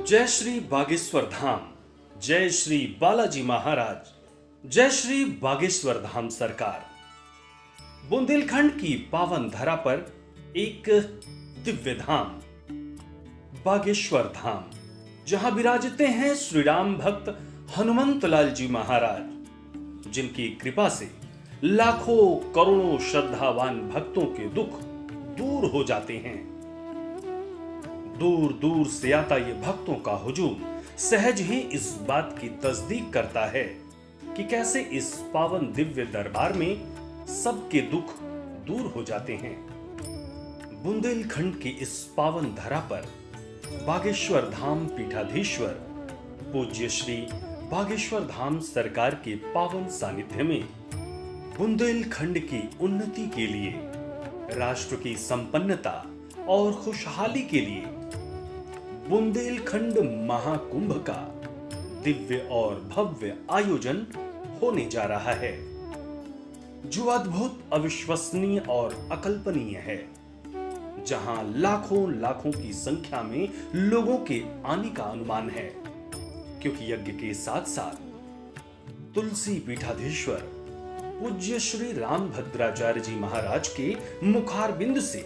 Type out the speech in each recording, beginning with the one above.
जय श्री बागेश्वर धाम, जय श्री बालाजी महाराज, जय श्री बागेश्वर धाम सरकार। बुंदेलखंड की पावन धरा पर एक दिव्य धाम बागेश्वर धाम, जहां विराजते हैं श्री राम भक्त हनुमंत लाल जी महाराज, जिनकी कृपा से लाखों करोड़ों श्रद्धावान भक्तों के दुख दूर हो जाते हैं। दूर दूर से आता ये भक्तों का हुजूम सहज ही इस बात की तस्दीक करता है कि कैसे इस पावन दिव्य दरबार में सबके दुख दूर हो जाते हैं। बुंदेलखंड की इस पावन धरा पर बागेश्वर धाम पीठाधीश्वर पूज्य श्री बागेश्वर धाम सरकार के पावन सानिध्य में बुंदेलखंड की उन्नति के लिए, राष्ट्र की संपन्नता और खुशहाली के लिए बुंदेलखंड महाकुंभ का दिव्य और भव्य आयोजन होने जा रहा है, जो अद्भुत, अविश्वसनीय और अकल्पनीय है। जहां लाखों लाखों की संख्या में लोगों के आने का अनुमान है, क्योंकि यज्ञ के साथ साथ तुलसी पीठाधीश्वर पूज्य श्री रामभद्राचार्य जी महाराज के मुखारबिंद से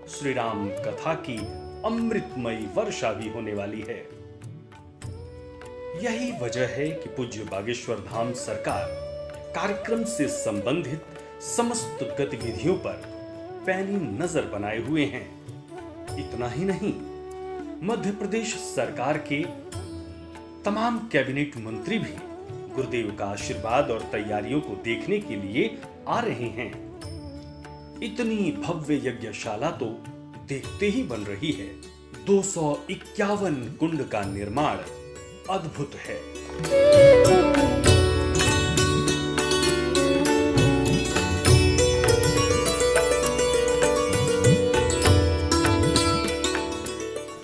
श्री राम कथा की अमृतमयी वर्षा भी होने वाली है। यही वजह है कि पूज्य बागेश्वर धाम सरकार कार्यक्रम से संबंधित समस्त गतिविधियों पर पैनी नजर बनाए हुए हैं। इतना ही नहीं, मध्य प्रदेश सरकार के तमाम कैबिनेट मंत्री भी गुरुदेव का आशीर्वाद और तैयारियों को देखने के लिए आ रहे हैं। इतनी भव्य यज्ञशाला तो देखते ही बन रही है। 251 कुंड का निर्माण अद्भुत है।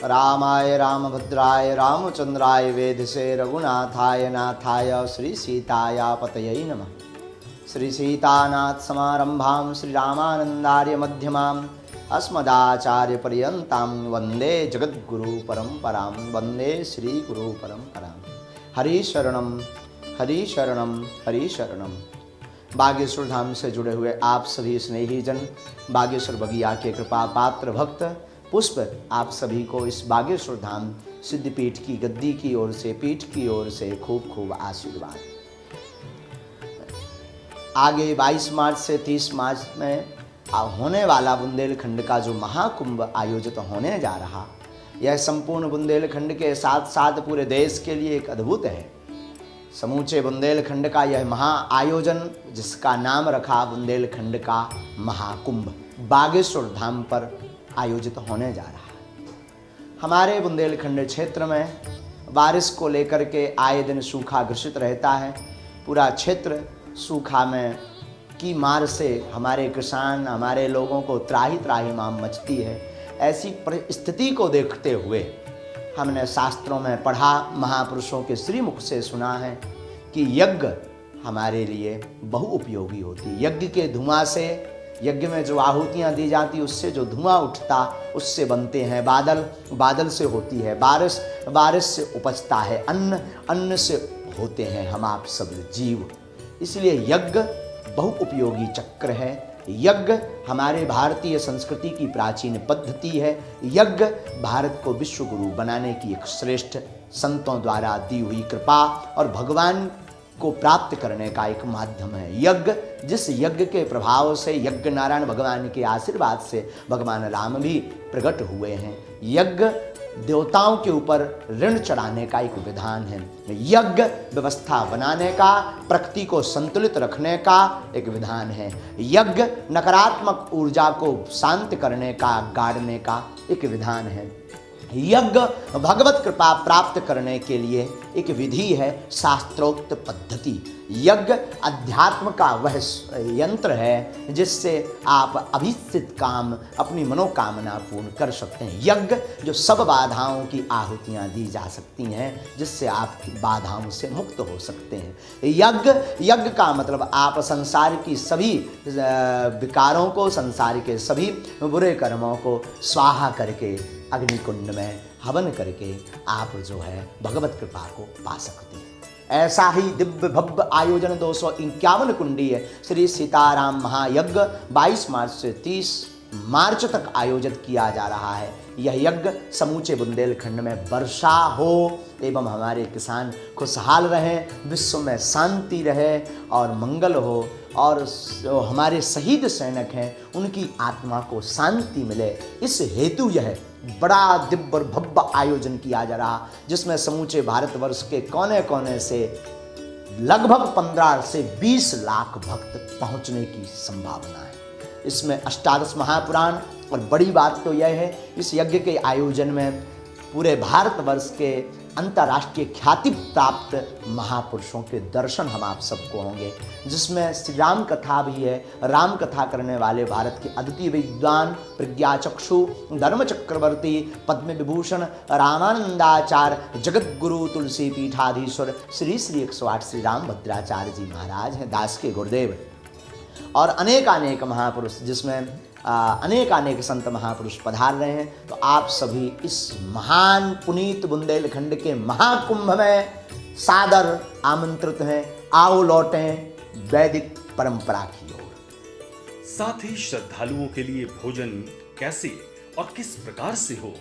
रामाय रामभद्राय रामचंद्राय वेधसे रघुनाथाय नाथाय श्री सीताया पतये नमः। श्री सीतानाथ समारंभां श्री रामानंदार्य मध्यमाम् अस्मदाचार्य पर्यंतां वंदे जगद्गुरु परंपरां, वंदे श्री गुरु परंपरां। हरि शरणम हरि शरणम हरि शरणम। बागेश्वर धाम से जुड़े हुए आप सभी स्नेही जन, बागेश्वर बगिया के कृपा पात्र भक्त पुष्प, आप सभी को इस बागेश्वर धाम सिद्धपीठ की गद्दी की ओर से, पीठ की ओर से खूब खूब आशीर्वाद। आगे 22 मार्च से 30 मार्च में होने वाला बुंदेलखंड का जो महाकुंभ आयोजित होने जा रहा, यह संपूर्ण बुंदेलखंड के साथ साथ पूरे देश के लिए एक अद्भुत है। समूचे बुंदेलखंड का यह महा आयोजन, जिसका नाम रखा बुंदेलखंड का महाकुंभ, बागेश्वर धाम पर आयोजित होने जा रहा है। हमारे बुंदेलखंड क्षेत्र में बारिश को लेकर के आए दिन सूखा ग्रसित रहता है। पूरा क्षेत्र सूखा में की मार से हमारे किसान, हमारे लोगों को त्राही त्राही माम मचती है। ऐसी परिस्थिति को देखते हुए हमने शास्त्रों में पढ़ा, महापुरुषों के श्रीमुख से सुना है कि यज्ञ हमारे लिए बहुउपयोगी होती। यज्ञ के धुआं से, यज्ञ में जो आहुतियाँ दी जाती, उससे जो धुआं उठता, उससे बनते हैं बादल, बादल से होती है बारिश, बारिश से उपजता है अन्न, अन्न से होते हैं हम आप सब जीव। इसलिए यज्ञ बहुउपयोगी चक्र है। यज्ञ हमारे भारतीय संस्कृति की प्राचीन पद्धति है। यज्ञ भारत को विश्व गुरु बनाने की एक श्रेष्ठ संतों द्वारा दी हुई कृपा और भगवान को प्राप्त करने का एक माध्यम है। यज्ञ, जिस यज्ञ के प्रभाव से, यज्ञ नारायण भगवान के आशीर्वाद से भगवान राम भी प्रकट हुए हैं। यज्ञ देवताओं के ऊपर ऋण चढ़ाने का एक विधान है। यज्ञ व्यवस्था बनाने का, प्रकृति को संतुलित रखने का एक विधान है। यज्ञ नकारात्मक ऊर्जा को शांत करने का, गाड़ने का एक विधान है। यज्ञ भगवत कृपा प्राप्त करने के लिए एक विधि है, शास्त्रोक्त पद्धति। यज्ञ अध्यात्म का वह यंत्र है जिससे आप अभिष्ट काम, अपनी मनोकामना पूर्ण कर सकते हैं। यज्ञ जो सब बाधाओं की आहुतियाँ दी जा सकती हैं, जिससे आप बाधाओं से मुक्त हो सकते हैं। यज्ञ का मतलब आप संसार की सभी विकारों को, संसार के सभी बुरे कर्मों को स्वाहा करके अग्निकुंड में हवन करके आप जो है भगवत कृपा को पा सकते हैं। ऐसा ही दिव्य भव्य आयोजन 251 कुंडीय श्री सीताराम महायज्ञ 22 मार्च से 30 मार्च तक आयोजित किया जा रहा है। यह यज्ञ समूचे बुंदेलखंड में वर्षा हो एवं हमारे किसान खुशहाल रहें, विश्व में शांति रहे और मंगल हो, और जो हमारे शहीद सैनिक हैं उनकी आत्मा को शांति मिले, इस हेतु यह बड़ा दिव्य और भव्य आयोजन किया जा रहा, जिसमें समूचे भारतवर्ष के कोने कोने से लगभग 15 से 20 लाख भक्त पहुंचने की संभावना है। इसमें अष्टादश महापुराण, और बड़ी बात तो यह है इस यज्ञ के आयोजन में पूरे भारतवर्ष के अंतर्राष्ट्रीय ख्याति प्राप्त महापुरुषों के दर्शन हम आप सबको होंगे, जिसमें श्री राम कथा भी है। राम कथा करने वाले भारत के अद्वितीय विद्वान, प्रज्ञाचक्षु, धर्म चक्रवर्ती, पद्म विभूषण रामानंदाचार्य, जगत गुरु तुलसी पीठाधीश्वर श्री 108 श्री राम भद्राचार्य जी महाराज हैं, दास के गुरुदेव, और अनेक महापुरुष, जिसमें अनेक संत महापुरुष पधार रहे हैं। तो आप सभी इस महान पुनीत बुंदेलखंड के महाकुंभ में सादर आमंत्रित हैं। आओ लौटें वैदिक परंपरा की ओर। साथ ही श्रद्धालुओं के लिए भोजन कैसे और किस प्रकार से हो,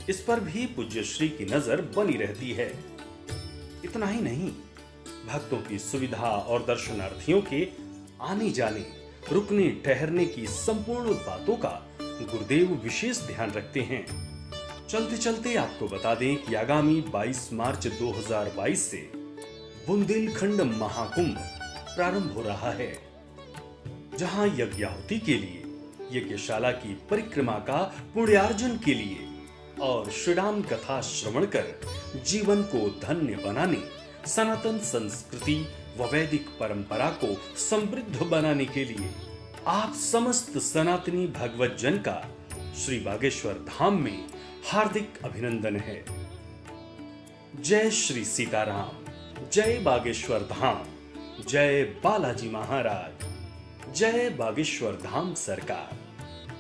इस पर भी पूज्य श्री की नजर बनी रहती है। इतना ही नहीं, भक्तों की सुविधा और दर्शनार्थियों के आने जाने, रुकने ठहरने की संपूर्ण बातों का गुरुदेव विशेष ध्यान रखते हैं। चलते चलते आपको बता दें कि आगामी 22 मार्च 2022 से बुंदेलखंड महाकुंभ प्रारंभ हो रहा है, जहां यज्ञाहुति के लिए, यज्ञशाला की परिक्रमा का पुण्यार्जन के लिए और श्रीराम कथा श्रवण कर जीवन को धन्य बनाने, सनातन संस्कृति व वैदिक परंपरा को समृद्ध बनाने के लिए आप समस्त सनातनी भगवत जन का श्री बागेश्वर धाम में हार्दिक अभिनंदन है। जय श्री सीताराम, जय बागेश्वर धाम, जय बालाजी महाराज, जय बागेश्वर धाम सरकार।